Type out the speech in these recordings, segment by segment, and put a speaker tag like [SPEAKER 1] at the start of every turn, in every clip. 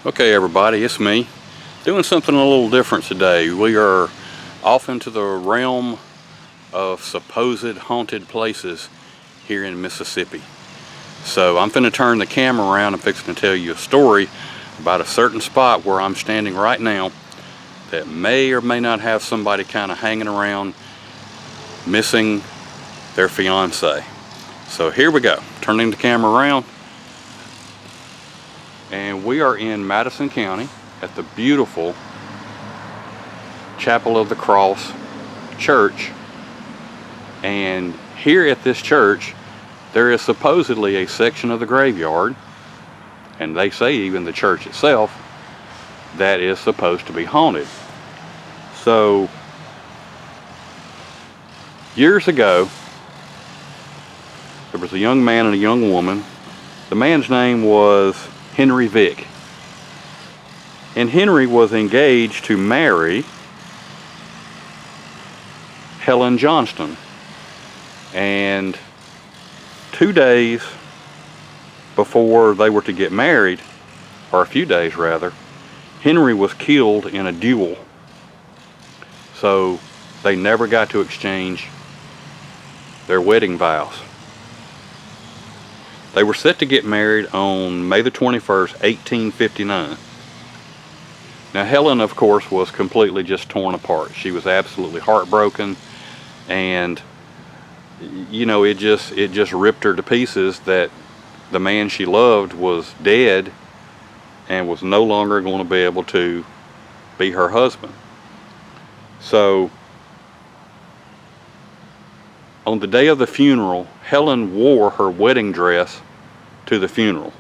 [SPEAKER 1] Okay everybody, it's me. Doing something a little different today. We are off into the realm of supposed haunted places here in Mississippi. So I'm finna turn the camera around and fixing to tell you a story about a certain spot where I'm standing right now that may or may not have somebody kind of hanging around missing their fiance. So here we go, turning the camera around. And we are in Madison County at the beautiful Chapel of the Cross Church. And here at this church, there is supposedly a section of the graveyard, and they say even the church itself, that is supposed to be haunted. So, years ago, there was a young man and a young woman. The man's name was Henry Vick. And Henry was engaged to marry Helen Johnston. And 2 days before they were to get married, or a few days rather, Henry was killed in a duel. So they never got to exchange their wedding vows. They were set to get married on May the 21st, 1859. Now Helen, of course, was completely just torn apart. She was absolutely heartbroken, and you know, it just ripped her to pieces that the man she loved was dead and was no longer going to be able to be her husband. So on the day of the funeral, Helen wore her wedding dress to the funeral.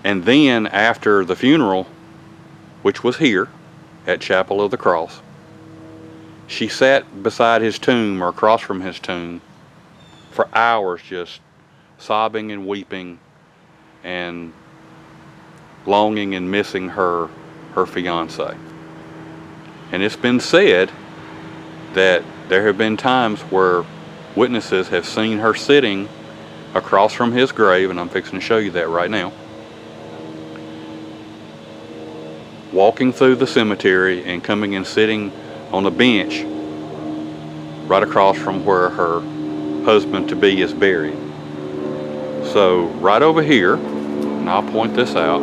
[SPEAKER 1] And then after the funeral, which was here at Chapel of the Cross, she sat beside his tomb or across from his tomb for hours, just sobbing and weeping and longing and missing her fiance. And it's been said that there have been times where witnesses have seen her sitting across from his grave, and I'm fixing to show you that right now, walking through the cemetery and coming and sitting on a bench right across from where her husband-to-be is buried. So right over here, and I'll point this out,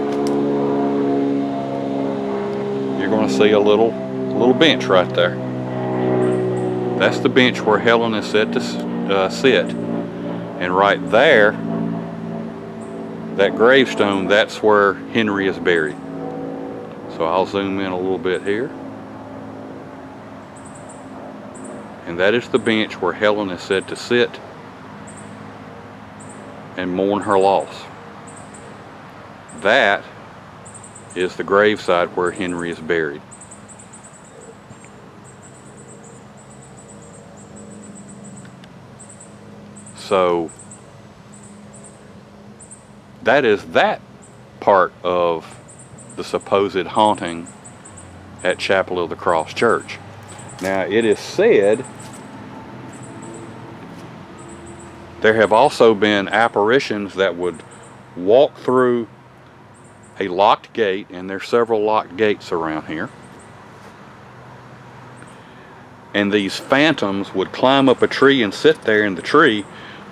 [SPEAKER 1] you're going to see a little bench right there. That's the bench where Helen is set to sit. And right there, that gravestone, that's where Henry is buried. So I'll zoom in a little bit here. And that is the bench where Helen is said to sit and mourn her loss. That is the graveside where Henry is buried. So that is that part of the supposed haunting at Chapel of the Cross Church. Now it is said there have also been apparitions that would walk through a locked gate, and there's several locked gates around here. And these phantoms would climb up a tree and sit there in the tree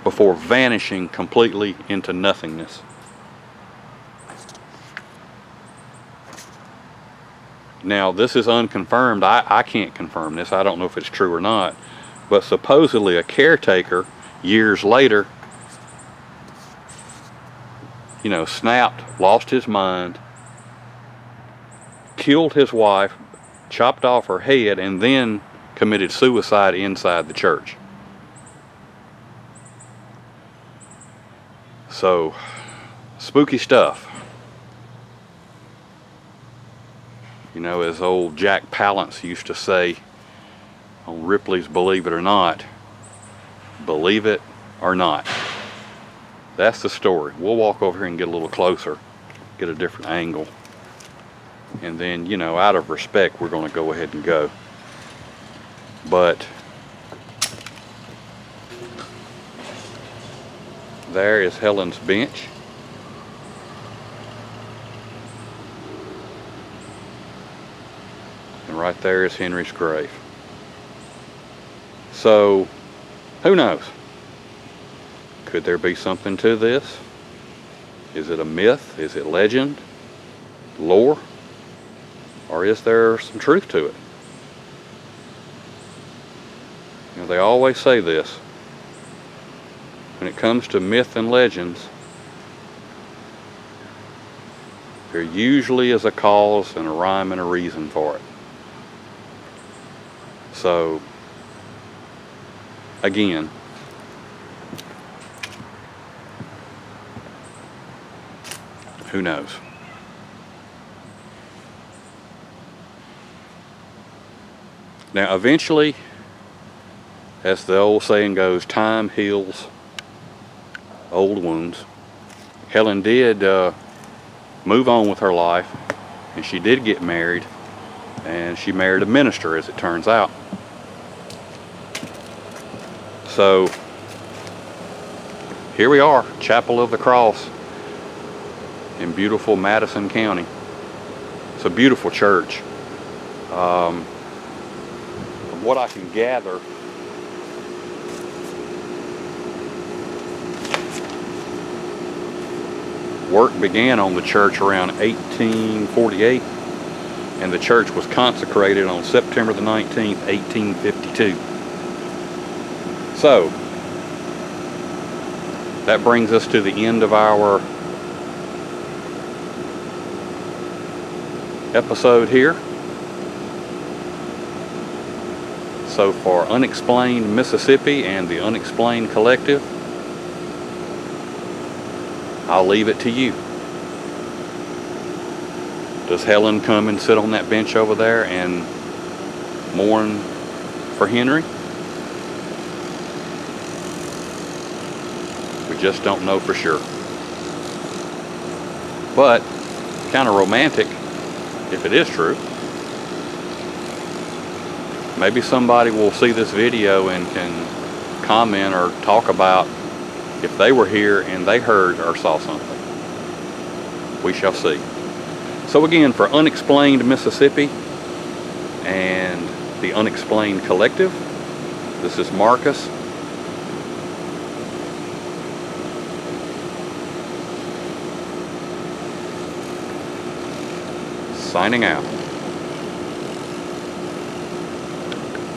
[SPEAKER 1] before vanishing completely into nothingness. Now this is unconfirmed. I can't confirm this. I don't know if it's true or not. But supposedly a caretaker years later, you know, snapped, lost his mind, killed his wife, chopped off her head, and then committed suicide inside the church. So, spooky stuff. You know, as old Jack Palance used to say on Ripley's Believe It or Not, believe it or not. That's the story. We'll walk over here and get a little closer, get a different angle. And then, you know, out of respect, we're going to go ahead and go. But there is Helen's bench. right there is Henry's grave. So, who knows? Could there be something to this? Is it a myth? Is it legend? Lore? Or is there some truth to it? You know, they always say this. When it comes to myth and legends, there usually is a cause and a rhyme and a reason for it. So, again, who knows? Now, eventually, as the old saying goes, time heals old wounds. Helen did move on with her life, and she did get married, and she married a minister, as it turns out. So here we are, Chapel of the Cross in beautiful Madison County. It's a beautiful church. From what I can gather, work began on the church around 1848, and the church was consecrated on September the 19th, 1852. So, that brings us to the end of our episode here. So for Unexplained Mississippi and the Unexplained Collective, I'll leave it to you. Does Helen come and sit on that bench over there and mourn for Henry? We just don't know for sure. But kind of romantic if it is true. Maybe somebody will see this video and can comment or talk about if they were here and they heard or saw something. We shall see. So again, for Unexplained Mississippi and the Unexplained Collective, this is Marcus. Signing out.